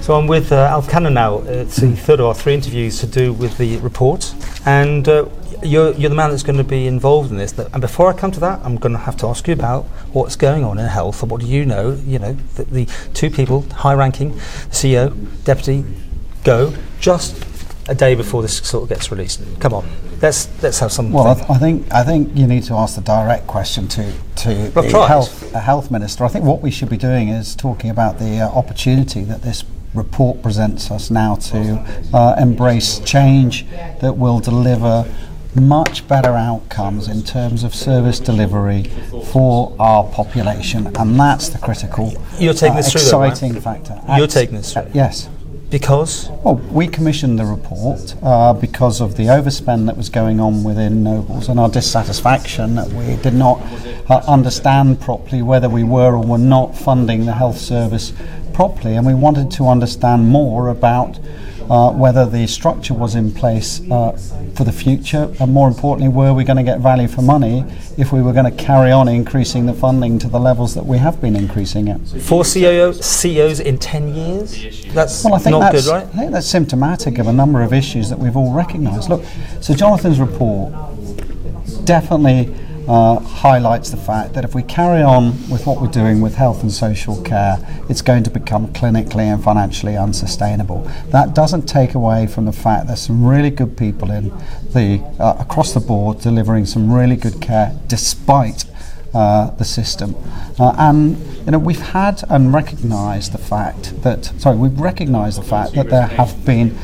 So I'm with Alf Cannan now. It's the third of our three interviews to do with the report, and you're the man that's going to be involved in this. And before I come to that, I'm going to have to ask you about what's going on in health, or what do you know? You know, the two people, high-ranking, CEO, deputy, go just a day before this sort of gets released. Come on, let's have some. Well, I think you need to ask the direct question to the health minister. I think what we should be doing is talking about the opportunity that this report presents us now to embrace change that will deliver much better outcomes in terms of service delivery for our population, and that's the critical exciting factor. You're taking this through? Yes. Because? Well, we commissioned the report because of the overspend that was going on within Nobles and our dissatisfaction that we did not understand properly whether we were or were not funding the health service properly, and we wanted to understand more about whether the structure was in place for the future, and more importantly, were we going to get value for money if we were going to carry on increasing the funding to the levels that we have been increasing it. 4 CEOs in 10 years? That's not good, right? I think that's symptomatic of a number of issues that we've all recognised. Look, so Jonathan's report definitely highlights the fact that if we carry on with what we're doing with health and social care, it's going to become clinically and financially unsustainable. That doesn't take away from the fact there's some really good people in the across the board delivering some really good care despite the system. And you know, we've had and recognised the fact that there have been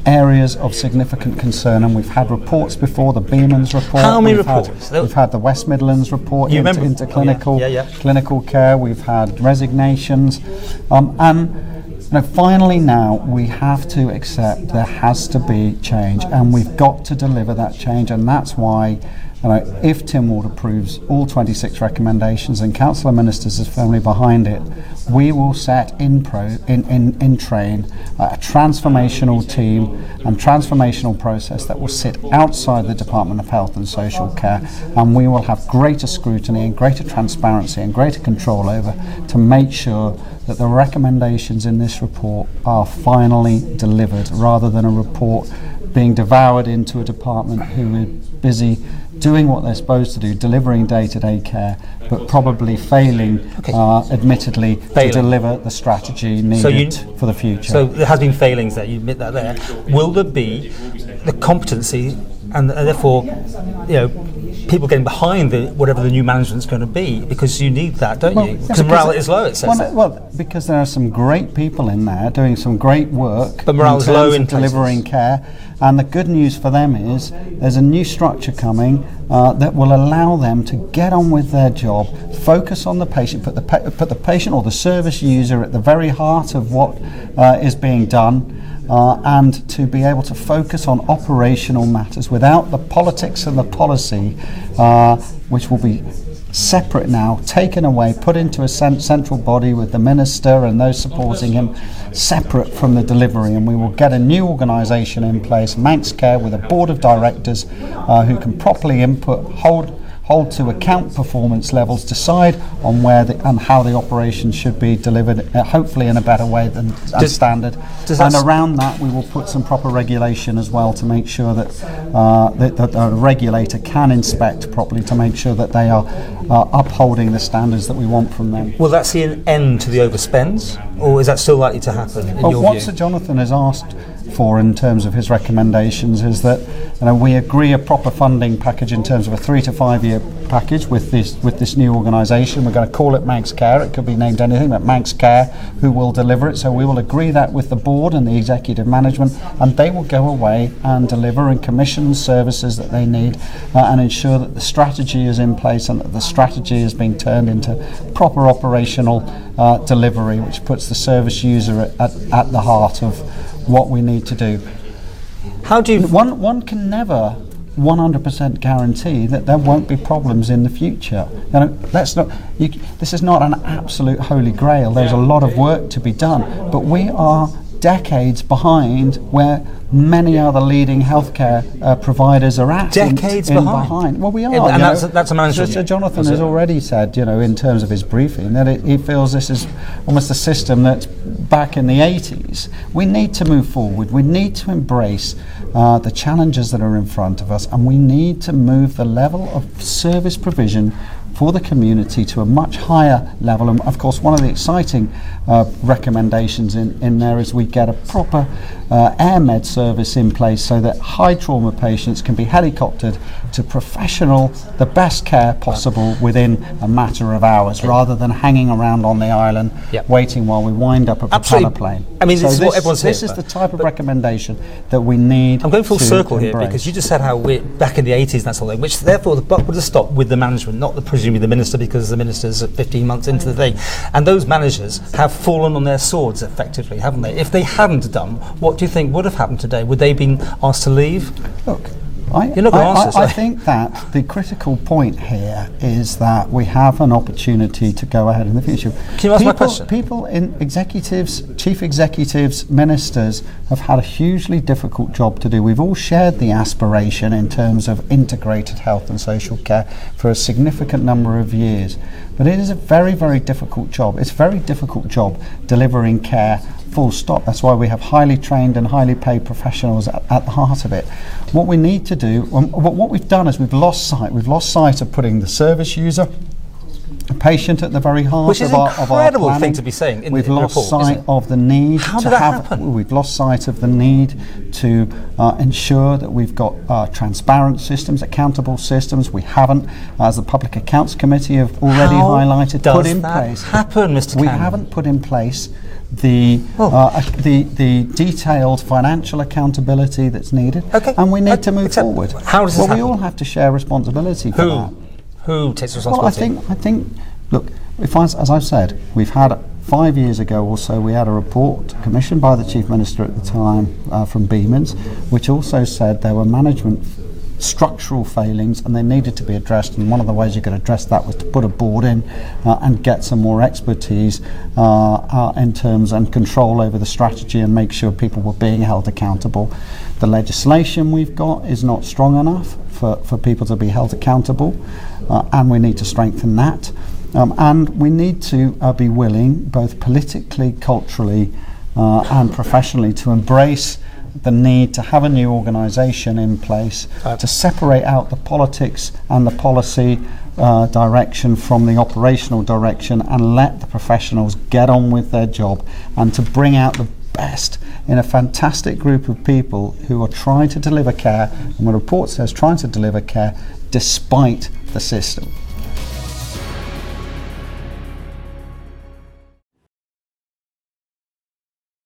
areas of significant concern, and we've had reports before, the Beemans report. How many reports? We've had the West Midlands report into clinical care. We've had resignations, and you know, finally now we have to accept there has to be change, and we've got to deliver that change, and that's why. If Tynwald approves all 26 recommendations and Council of Ministers is firmly behind it, we will set in train a transformational team and transformational process that will sit outside the Department of Health and Social Care, and we will have greater scrutiny and greater transparency and greater control over to make sure that the recommendations in this report are finally delivered, rather than a report being devoured into a department who is busy doing what they're supposed to do, delivering day-to-day care, but probably failing, admittedly, to deliver the strategy needed for the future. So there has been failings there, you admit that there. Will there be the competency and therefore, you know, people getting behind whatever the new management's going to be, because you need that, don't you? Because morale is low, it says. Well, because there are some great people in there doing some great work, but morale is low in delivering care. And the good news for them is there's a new structure coming that will allow them to get on with their job, focus on the patient, put the patient or the service user at the very heart of what is being done. And to be able to focus on operational matters without the politics and the policy, which will be separate now, taken away, put into a central body with the minister and those supporting him, separate from the delivery, and we will get a new organisation in place, Manx Care, with a board of directors who can properly input, hold to account performance levels, decide on where and how the operation should be delivered, hopefully in a better way than standard. And around that, we will put some proper regulation as well to make sure that the regulator can inspect properly to make sure that they are upholding the standards that we want from them. Will that see an end to the overspends, or is that still likely to happen in your view? What Sir Jonathan has asked for in terms of his recommendations is that we agree a proper funding package in terms of a 3 to 5 year package with this new organisation. We're going to call it Manx Care. It could be named anything, but Manx Care, who will deliver it. So we will agree that with the board and the executive management, and they will go away and deliver and commission services that they need and ensure that the strategy is in place and that the strategy is being turned into proper operational delivery, which puts the service user at the heart of what we need to do. How do you... One can never 100% guarantee that there won't be problems in the future. This is not an absolute holy grail. There's a lot of work to be done, but we are decades behind where many other leading healthcare providers are at. Decades behind. Well, we are. And that's a management. So Jonathan has already said, in terms of his briefing, that he feels this is almost a system that's back in the 80s. We need to move forward. We need to embrace the challenges that are in front of us, and we need to move the level of service provision for the community to a much higher level. And of course, one of the exciting recommendations in there is we get a proper air med service in place so that high trauma patients can be helicoptered to the best care possible within a matter of hours, rather than hanging around on the island waiting while we wind up a propeller plane. I mean, this is what everyone's This is the type of recommendation that we need. I'm going full circle embrace. here, because you just said how we're back in the 80s and that sort of thing, which therefore the buck would have stopped with the management, not presumably the minister, because the minister's 15 months into the thing. And those managers have fallen on their swords effectively, haven't they? If they hadn't done, what do you think would have happened today? Would they have been asked to leave? Look, You're not going to answer, I think that the critical point here is that we have an opportunity to go ahead in the future. Can you ask my question? People in executives, chief executives, ministers have had a hugely difficult job to do. We've all shared the aspiration in terms of integrated health and social care for a significant number of years. But it is a very, very difficult job. It's a very difficult job delivering care, full stop. That's why we have highly trained and highly paid professionals at the heart of it. What we need to do, what we've done is we've lost sight of putting the service user, a patient at the very heart of our planning. Which is an incredible thing to be saying in We've the lost report, sight of the need How did that happen? We've lost sight of the need to ensure that we've got transparent systems, accountable systems. We haven't, as the Public Accounts Committee have already highlighted, put in place. Happen, Mr. We Cannan? haven't put in place the detailed financial accountability that's needed, and we need to move forward. How does this happen? We all have to share responsibility for that. Who takes responsibility? Well, I think. Look, as I've said, we've had 5 years ago or so, we had a report commissioned by the Chief Minister at the time from Beemans, which also said there were management structural failings and they needed to be addressed, and one of the ways you could address that was to put a board in and get some more expertise in terms and control over the strategy and make sure people were being held accountable. The legislation we've got is not strong enough for people to be held accountable, and we need to strengthen that, and we need to be willing, both politically, culturally and professionally, to embrace the need to have a new organisation in place to separate out the politics and the policy direction from the operational direction, and let the professionals get on with their job, and to bring out the best in a fantastic group of people who are trying to deliver care, and the report says trying to deliver care despite the system.